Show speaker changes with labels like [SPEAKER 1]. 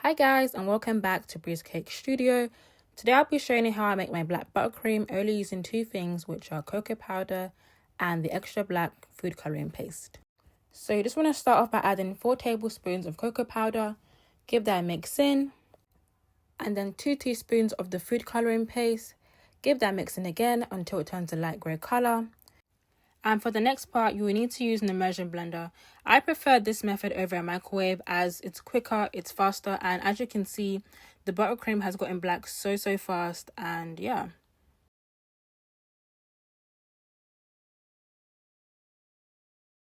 [SPEAKER 1] Hi guys, and welcome back to Breeze Cake Studio. Today I'll be showing you how I make my black buttercream, only using two things, which are cocoa powder and the extra black food coloring paste. So you just want to start off by adding 4 tablespoons of cocoa powder, give that a mix in, and then 2 teaspoons of the food coloring paste, give that mix in again until it turns a light grey color. And for the next part, you will need to use an immersion blender. I prefer this method over a microwave as it's quicker, it's faster, and as you can see, the buttercream has gotten black so fast, and yeah.